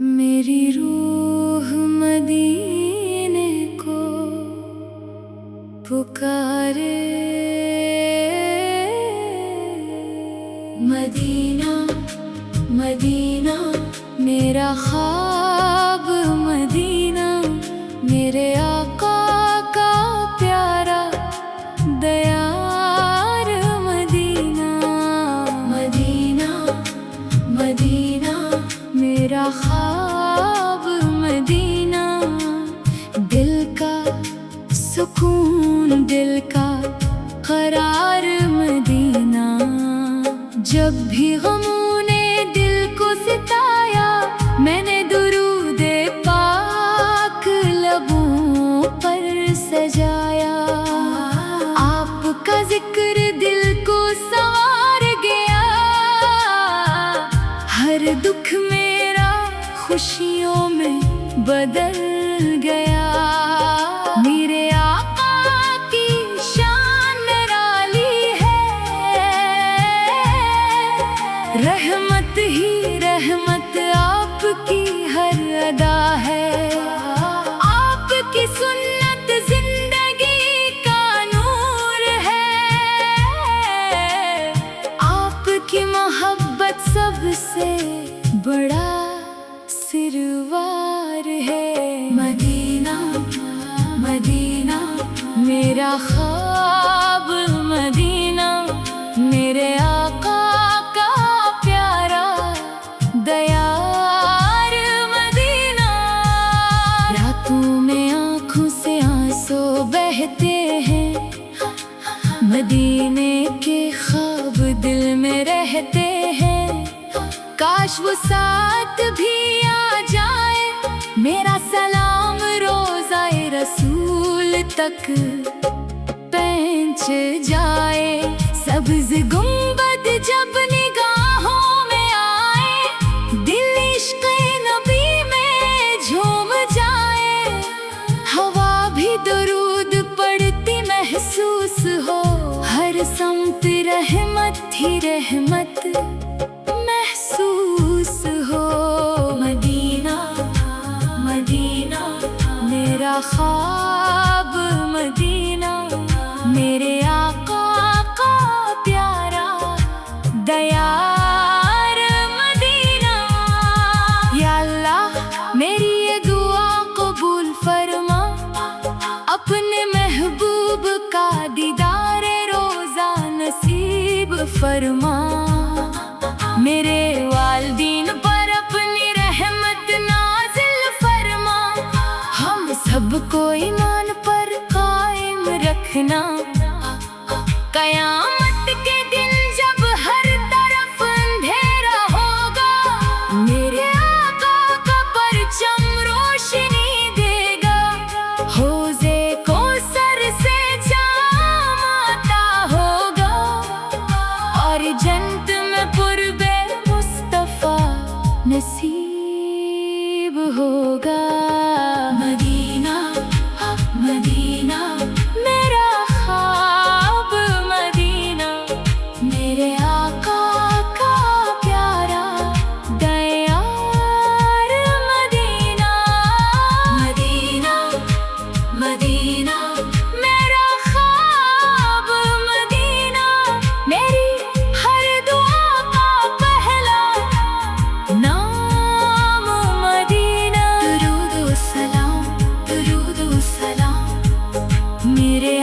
میری روح مدینے کو پکارے، مدینہ مدینہ میرا خواب، مدینہ میرے آقا کا پیارا دیار، مدینہ مدینہ مدینہ میرا خواب، مدینہ دل کا سکون، دل کا قرار، مدینہ جب بھی غموں نے دل کو ستایا، میں نے درود پاک لبوں پر سجایا، آپ کا ذکر دل کو سنوار گیا، ہر دکھ میرا خوشیوں میں بدل گیا، میرے آقا کی شان نرالی ہے، رحمت ہی رحمت آپ کی ہر ادا ہے، آپ کی سنت زندگی کا نور ہے، آپ کی محبت سب سے بڑا سروار ہے، مدینہ مدینہ میرا خواب، مدینہ میرے آقا کا پیارا دیار، مدینہ راتوں میں آنکھوں سے آنسو بہتے ہیں، مدینے کے خواب دل میں رہتے ہیں، کاش وہ ساتھ بھی آ جائے، میرا سلام روضہ رسول تک پہنچ جائے، سبز گنبد جب نگاہوں میں آئے، دل عشق نبی میں جھوم جائے، ہوا بھی درود پڑتی محسوس ہو، ہر سمت رحمت ہی رحمت محسوس ہو، مدینہ مدینہ میرا خواب، مدینہ میرے آقا کا پیارا دیار، مدینہ یا اللہ میری یہ دعا قبول فرما، اپنے محبوب کا دیدار روزہ نصیب فرما، میرے والدین پر اپنی رحمت نازل فرما، ہم سب کو ایمان پر قائم رکھنا، قیامت کے دن جب ہر طرف اندھیرا ہوگا، میرے آقا کا پرچم روشنی دے گا، حوضے کوثر سے جام آتا ہوگا، اور جنت میں قرب مصطفیٰ نصیب ہوگا، مدینہ مدینہ میرا خواب، مدینہ میرے آقا کا پیارا دیار، مدینہ مدینہ مدینہ میرا خواب، مدینہ میری ہر دعا کا پہلا نام، مدینہ درود و سلام، درود و سلام میرے